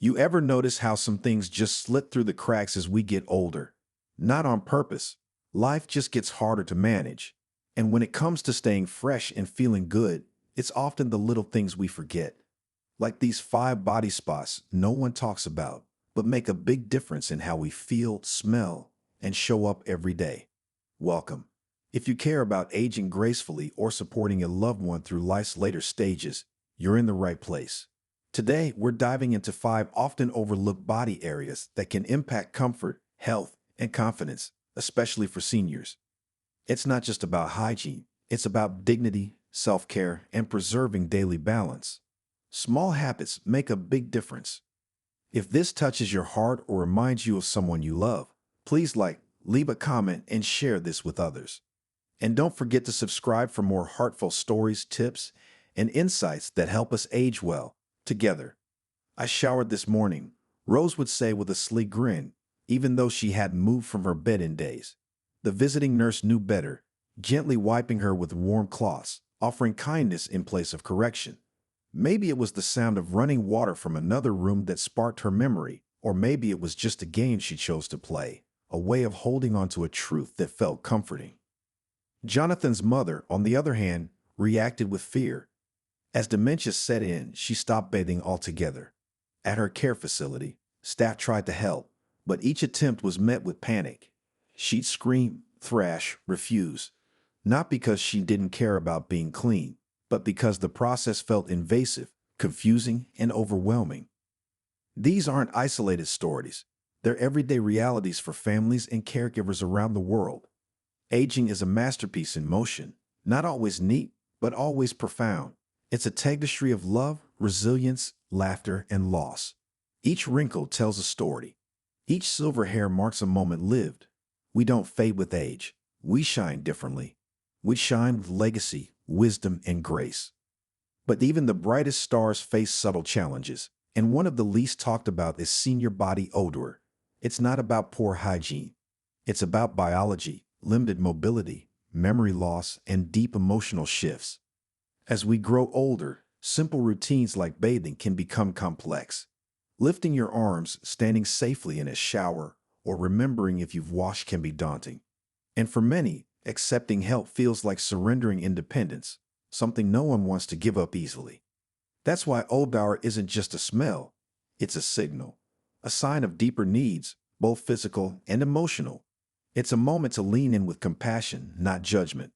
You ever notice how some things just slip through the cracks as we get older? Not on purpose. Life just gets harder to manage. And when it comes to staying fresh and feeling good, it's often the little things we forget. Like these 5 body spots no one talks about, but make a big difference in how we feel, smell, and show up every day. Welcome. If you care about aging gracefully or supporting a loved one through life's later stages, you're in the right place. Today, we're diving into 5 often overlooked body areas that can impact comfort, health, and confidence, especially for seniors. It's not just about hygiene, it's about dignity, self-care, and preserving daily balance. Small habits make a big difference. If this touches your heart or reminds you of someone you love, please leave a comment, and share this with others. And don't forget to subscribe for more heartfelt stories, tips, and insights that help us age well together. I showered this morning, Rose would say with a sleek grin, even though she hadn't moved from her bed in days. The visiting nurse knew better, gently wiping her with warm cloths, offering kindness in place of correction. Maybe it was the sound of running water from another room that sparked her memory, or maybe it was just a game she chose to play, a way of holding on to a truth that felt comforting. Jonathan's mother, on the other hand, reacted with fear. As dementia set in, she stopped bathing altogether. At her care facility, staff tried to help, but each attempt was met with panic. She'd scream, thrash, refuse, not because she didn't care about being clean, but because the process felt invasive, confusing, and overwhelming. These aren't isolated stories. They're everyday realities for families and caregivers around the world. Aging is a masterpiece in motion, not always neat, but always profound. It's a tapestry of love, resilience, laughter, and loss. Each wrinkle tells a story. Each silver hair marks a moment lived. We don't fade with age. We shine differently. We shine with legacy, wisdom, and grace. But even the brightest stars face subtle challenges, and one of the least talked about is senior body odor. It's not about poor hygiene. It's about biology, limited mobility, memory loss, and deep emotional shifts. As we grow older, simple routines like bathing can become complex. Lifting your arms, standing safely in a shower, or remembering if you've washed can be daunting. And for many, accepting help feels like surrendering independence, something no one wants to give up easily. That's why ODOUR isn't just a smell, it's a signal, a sign of deeper needs, both physical and emotional. It's a moment to lean in with compassion, not judgment.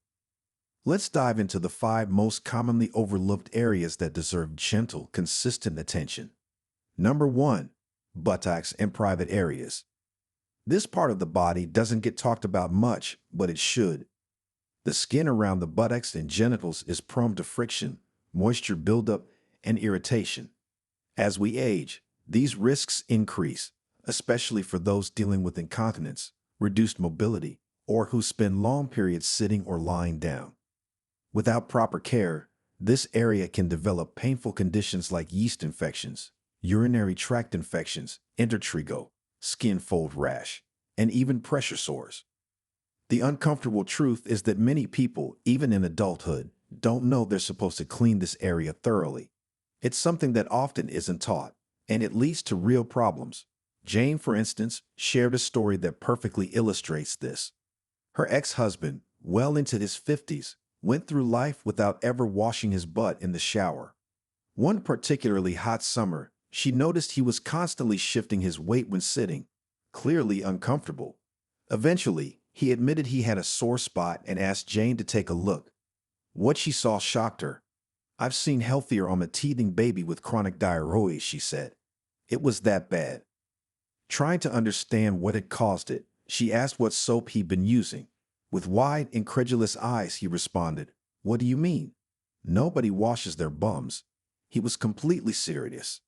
Let's dive into the 5 most commonly overlooked areas that deserve gentle, consistent attention. Number 1. Buttocks and private areas. This part of the body doesn't get talked about much, but it should. The skin around the buttocks and genitals is prone to friction, moisture buildup, and irritation. As we age, these risks increase, especially for those dealing with incontinence, reduced mobility, or who spend long periods sitting or lying down. Without proper care, this area can develop painful conditions like yeast infections, urinary tract infections, intertrigo, skin fold rash, and even pressure sores. The uncomfortable truth is that many people, even in adulthood, don't know they're supposed to clean this area thoroughly. It's something that often isn't taught, and it leads to real problems. Jane, for instance, shared a story that perfectly illustrates this. Her ex-husband, well into his 50s, went through life without ever washing his butt in the shower. One particularly hot summer, she noticed he was constantly shifting his weight when sitting, clearly uncomfortable. Eventually, he admitted he had a sore spot and asked Jane to take a look. What she saw shocked her. "I've seen healthier on a teething baby with chronic diarrhea," she said. It was that bad. Trying to understand what had caused it, she asked what soap he'd been using. With wide, incredulous eyes, he responded, "What do you mean? Nobody washes their bums." He was completely serious.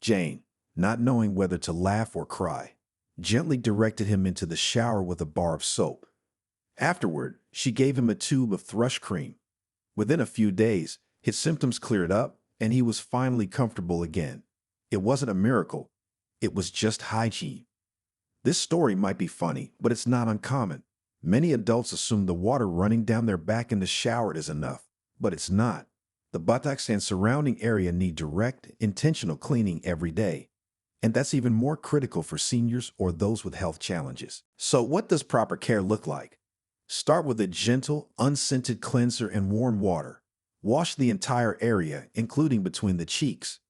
Jane, not knowing whether to laugh or cry, gently directed him into the shower with a bar of soap. Afterward, she gave him a tube of thrush cream. Within a few days, his symptoms cleared up, and he was finally comfortable again. It wasn't a miracle. It was just hygiene. This story might be funny, but it's not uncommon. Many adults assume the water running down their back in the shower is enough, but it's not. The buttocks and surrounding area need direct, intentional cleaning every day. And that's even more critical for seniors or those with health challenges. So what does proper care look like? Start with a gentle, unscented cleanser and warm water. Wash the entire area, including between the cheeks.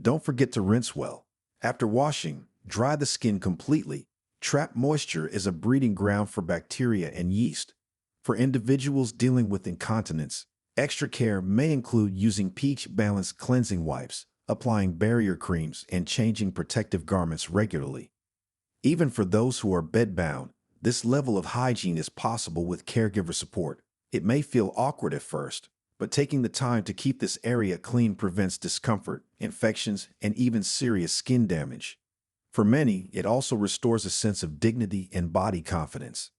Don't forget to rinse well. After washing, dry the skin completely. Trapped moisture is a breeding ground for bacteria and yeast. For individuals dealing with incontinence, extra care may include using pH-balanced cleansing wipes, applying barrier creams, and changing protective garments regularly. Even for those who are bedbound, this level of hygiene is possible with caregiver support. It may feel awkward at first, but taking the time to keep this area clean prevents discomfort, infections, and even serious skin damage. For many, it also restores a sense of dignity and body confidence.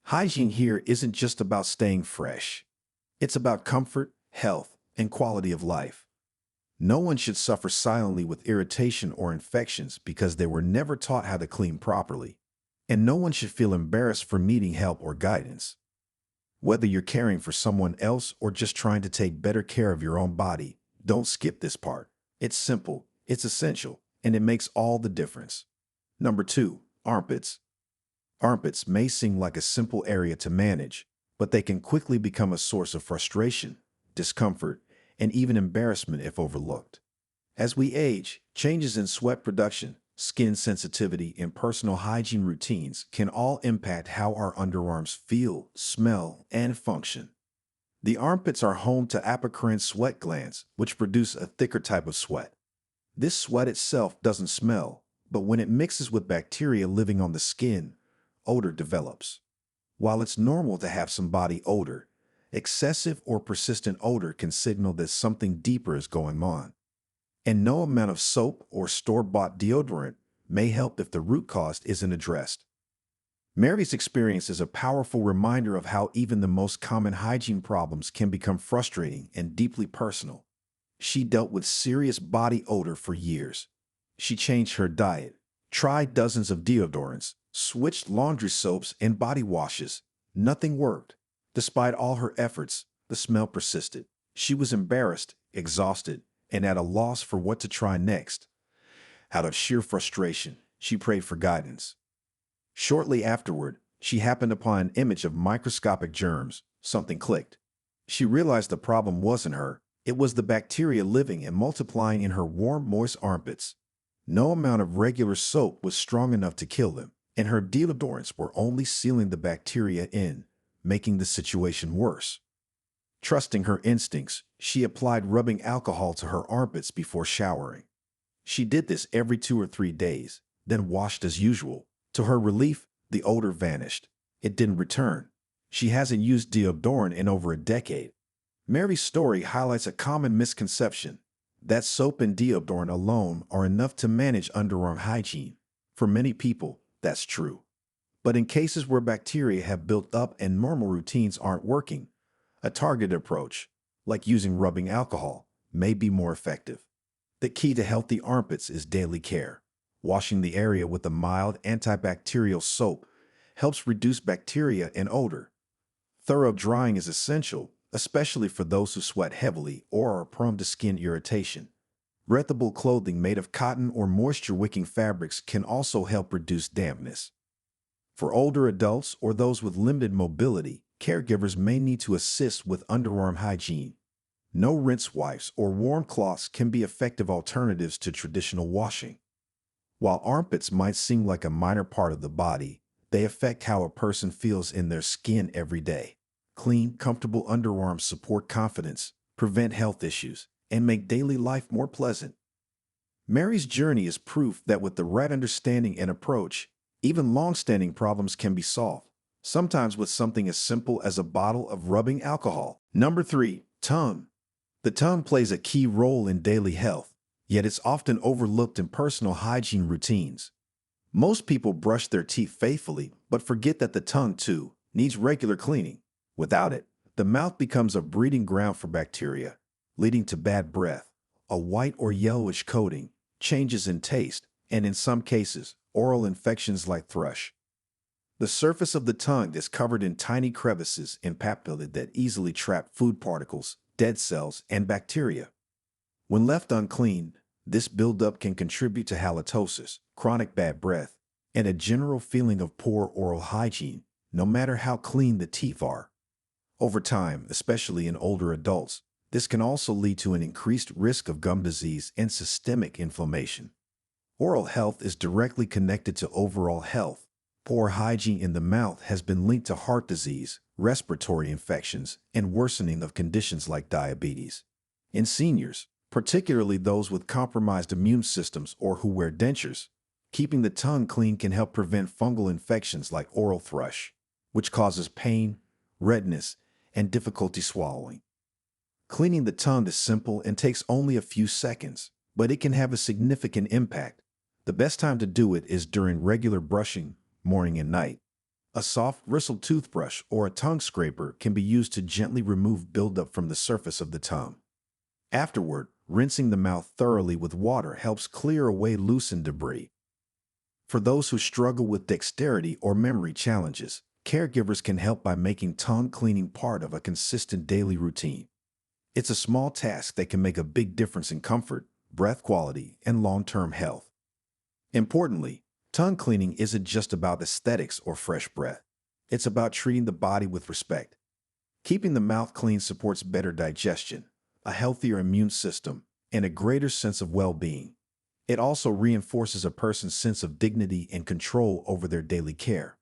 Hygiene here isn't just about staying fresh. It's about comfort, health, and quality of life. No one should suffer silently with irritation or infections because they were never taught how to clean properly. And no one should feel embarrassed for needing help or guidance. Whether you're caring for someone else or just trying to take better care of your own body, don't skip this part. It's simple, it's essential, and it makes all the difference. Number 2, armpits. Armpits may seem like a simple area to manage, but they can quickly become a source of frustration, discomfort, and even embarrassment if overlooked. As we age, changes in sweat production, skin sensitivity, and personal hygiene routines can all impact how our underarms feel, smell, and function. The armpits are home to apocrine sweat glands, which produce a thicker type of sweat. This sweat itself doesn't smell, but when it mixes with bacteria living on the skin, odor develops. While it's normal to have some body odor, excessive or persistent odor can signal that something deeper is going on. And no amount of soap or store-bought deodorant may help if the root cause isn't addressed. Mary's experience is a powerful reminder of how even the most common hygiene problems can become frustrating and deeply personal. She dealt with serious body odor for years. She changed her diet, tried dozens of deodorants, switched laundry soaps and body washes. Nothing worked. Despite all her efforts, the smell persisted. She was embarrassed, exhausted, and at a loss for what to try next. Out of sheer frustration, she prayed for guidance. Shortly afterward, she happened upon an image of microscopic germs. Something clicked. She realized the problem wasn't her. It was the bacteria living and multiplying in her warm, moist armpits. No amount of regular soap was strong enough to kill them, and her deodorants were only sealing the bacteria in, making the situation worse. Trusting her instincts, she applied rubbing alcohol to her armpits before showering. She did this every 2 or 3 days, then washed as usual. To her relief, the odor vanished. It didn't return. She hasn't used deodorant in over a decade. Mary's story highlights a common misconception that soap and deodorant alone are enough to manage underarm hygiene. For many people, that's true. But in cases where bacteria have built up and normal routines aren't working, a targeted approach, like using rubbing alcohol, may be more effective. The key to healthy armpits is daily care. Washing the area with a mild antibacterial soap helps reduce bacteria and odor. Thorough drying is essential, especially for those who sweat heavily or are prone to skin irritation. Breathable clothing made of cotton or moisture-wicking fabrics can also help reduce dampness. For older adults or those with limited mobility, caregivers may need to assist with underarm hygiene. No rinse wipes or warm cloths can be effective alternatives to traditional washing. While armpits might seem like a minor part of the body, they affect how a person feels in their skin every day. Clean, comfortable underarms support confidence, prevent health issues, and make daily life more pleasant. Mary's journey is proof that with the right understanding and approach, even long-standing problems can be solved, sometimes with something as simple as a bottle of rubbing alcohol. Number 3, tongue. The tongue plays a key role in daily health, yet it's often overlooked in personal hygiene routines. Most people brush their teeth faithfully, but forget that the tongue, too, needs regular cleaning. Without it, the mouth becomes a breeding ground for bacteria, leading to bad breath, a white or yellowish coating, changes in taste, and in some cases, oral infections like thrush. The surface of the tongue is covered in tiny crevices and papillae that easily trap food particles, dead cells, and bacteria. When left unclean, This buildup can contribute to halitosis, chronic bad breath, and a general feeling of poor oral hygiene, no matter how clean the teeth are. Over time, especially in older adults, this can also lead to an increased risk of gum disease and systemic inflammation. Oral health is directly connected to overall health. Poor hygiene in the mouth has been linked to heart disease, respiratory infections, and worsening of conditions like diabetes. In seniors, particularly those with compromised immune systems or who wear dentures, keeping the tongue clean can help prevent fungal infections like oral thrush, which causes pain, redness, and difficulty swallowing. Cleaning the tongue is simple and takes only a few seconds, but it can have a significant impact. The best time to do it is during regular brushing, morning and night. A soft bristled toothbrush or a tongue scraper can be used to gently remove buildup from the surface of the tongue. Afterward, rinsing the mouth thoroughly with water helps clear away loosened debris. For those who struggle with dexterity or memory challenges, caregivers can help by making tongue cleaning part of a consistent daily routine. It's a small task that can make a big difference in comfort, breath quality, and long-term health. Importantly, tongue cleaning isn't just about aesthetics or fresh breath. It's about treating the body with respect. Keeping the mouth clean supports better digestion, a healthier immune system, and a greater sense of well-being. It also reinforces a person's sense of dignity and control over their daily care.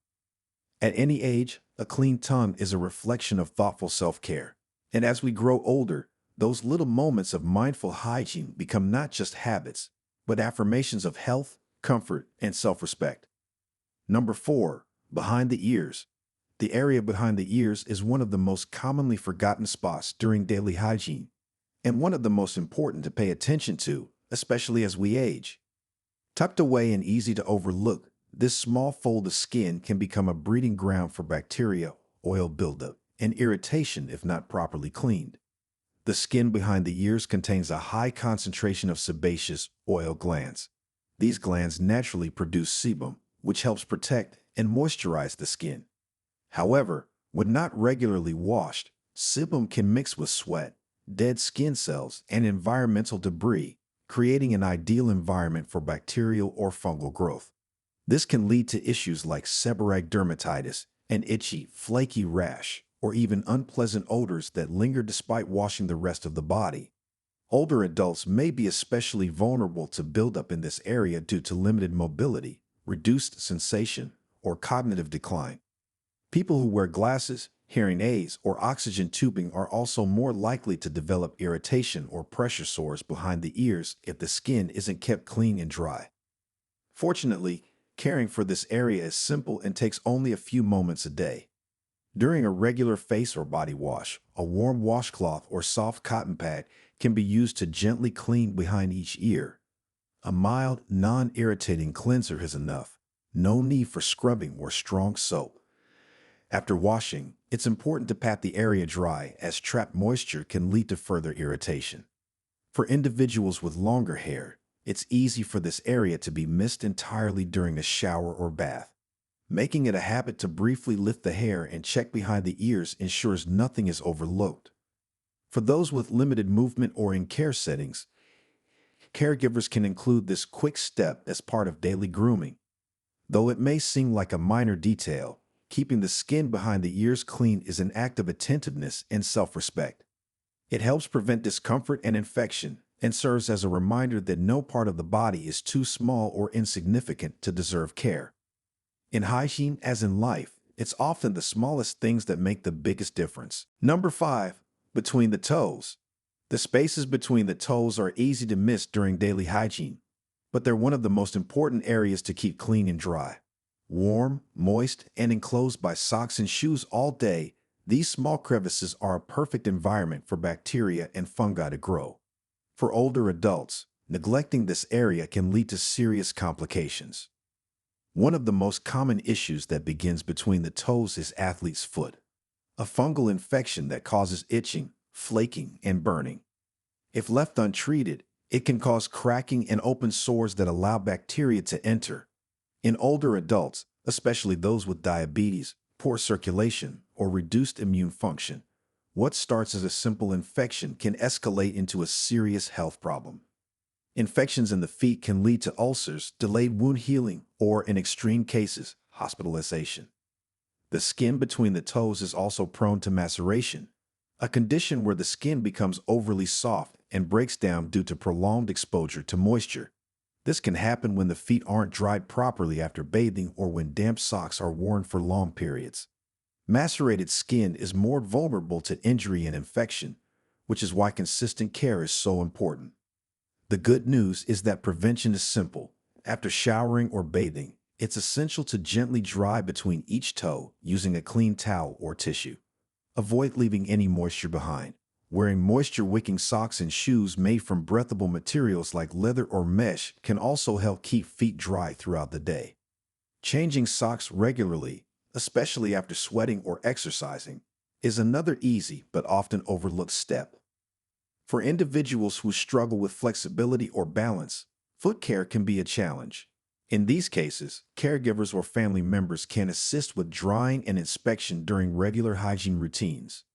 At any age, a clean tongue is a reflection of thoughtful self-care. And as we grow older, those little moments of mindful hygiene become not just habits, but affirmations of health, comfort, and self-respect. Number 4, behind the ears. The area behind the ears is one of the most commonly forgotten spots during daily hygiene, and one of the most important to pay attention to, especially as we age. Tucked away and easy to overlook, this small fold of skin can become a breeding ground for bacteria, oil buildup, and irritation if not properly cleaned. The skin behind the ears contains a high concentration of sebaceous oil glands. These glands naturally produce sebum, which helps protect and moisturize the skin. However, when not regularly washed, sebum can mix with sweat, dead skin cells, and environmental debris, creating an ideal environment for bacterial or fungal growth. This can lead to issues like seborrheic dermatitis, an itchy, flaky rash, or even unpleasant odors that linger despite washing the rest of the body. Older adults may be especially vulnerable to buildup in this area due to limited mobility, reduced sensation, or cognitive decline. People who wear glasses, hearing aids, or oxygen tubing are also more likely to develop irritation or pressure sores behind the ears if the skin isn't kept clean and dry. Fortunately, caring for this area is simple and takes only a few moments a day. During a regular face or body wash, a warm washcloth or soft cotton pad can be used to gently clean behind each ear. A mild, non-irritating cleanser is enough. No need for scrubbing or strong soap. After washing, it's important to pat the area dry as trapped moisture can lead to further irritation. For individuals with longer hair, it's easy for this area to be missed entirely during a shower or bath. Making it a habit to briefly lift the hair and check behind the ears ensures nothing is overlooked. For those with limited movement or in care settings, caregivers can include this quick step as part of daily grooming. Though it may seem like a minor detail, keeping the skin behind the ears clean is an act of attentiveness and self-respect. It helps prevent discomfort and infection and serves as a reminder that no part of the body is too small or insignificant to deserve care. In hygiene, as in life, it's often the smallest things that make the biggest difference. Number 5, between the toes. The spaces between the toes are easy to miss during daily hygiene, but they're one of the most important areas to keep clean and dry. Warm, moist, and enclosed by socks and shoes all day, these small crevices are a perfect environment for bacteria and fungi to grow. For older adults, neglecting this area can lead to serious complications. One of the most common issues that begins between the toes is athlete's foot, a fungal infection that causes itching, flaking, and burning. If left untreated, it can cause cracking and open sores that allow bacteria to enter. In older adults, especially those with diabetes, poor circulation, or reduced immune function, what starts as a simple infection can escalate into a serious health problem. Infections in the feet can lead to ulcers, delayed wound healing, or, in extreme cases, hospitalization. The skin between the toes is also prone to maceration, a condition where the skin becomes overly soft and breaks down due to prolonged exposure to moisture. This can happen when the feet aren't dried properly after bathing or when damp socks are worn for long periods. Macerated skin is more vulnerable to injury and infection, which is why consistent care is so important. The good news is that prevention is simple. After showering or bathing, it's essential to gently dry between each toe using a clean towel or tissue. Avoid leaving any moisture behind. Wearing moisture-wicking socks and shoes made from breathable materials like leather or mesh can also help keep feet dry throughout the day. Changing socks regularly, especially after sweating or exercising, is another easy but often overlooked step. For individuals who struggle with flexibility or balance, foot care can be a challenge. In these cases, caregivers or family members can assist with drying and inspection during regular hygiene routines.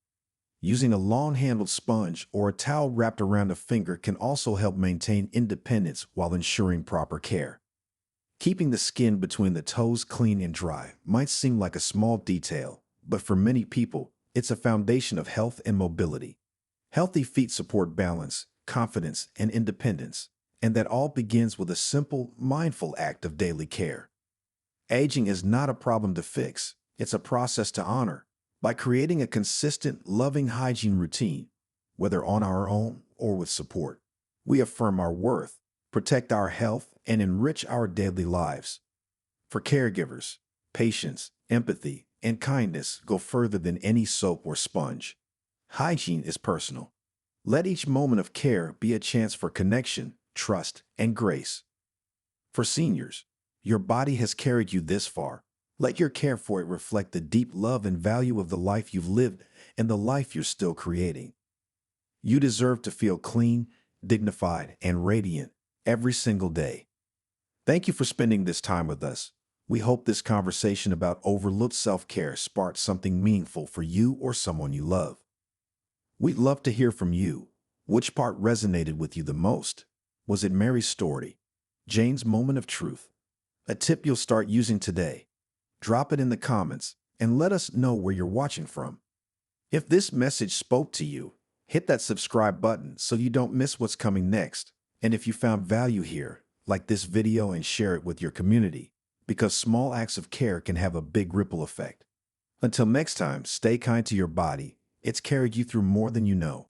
Using a long-handled sponge or a towel wrapped around a finger can also help maintain independence while ensuring proper care. Keeping the skin between the toes clean and dry might seem like a small detail, but for many people, it's a foundation of health and mobility. Healthy feet support balance, confidence, and independence, and that all begins with a simple, mindful act of daily care. Aging is not a problem to fix, it's a process to honor. By creating a consistent, loving hygiene routine, whether on our own or with support, we affirm our worth, protect our health, and enrich our daily lives. For caregivers, patience, empathy, and kindness go further than any soap or sponge. Hygiene is personal. Let each moment of care be a chance for connection, trust, and grace. For seniors, your body has carried you this far. Let your care for it reflect the deep love and value of the life you've lived and the life you're still creating. You deserve to feel clean, dignified, and radiant every single day. Thank you for spending this time with us. We hope this conversation about overlooked self-care sparked something meaningful for you or someone you love. We'd love to hear from you. Which part resonated with you the most? Was it Mary's story? Jane's moment of truth? A tip you'll start using today? Drop it in the comments and let us know where you're watching from. If this message spoke to you, hit that subscribe button so you don't miss what's coming next. And if you found value here, like this video and share it with your community, because small acts of care can have a big ripple effect. Until next time, stay kind to your body. It's carried you through more than you know.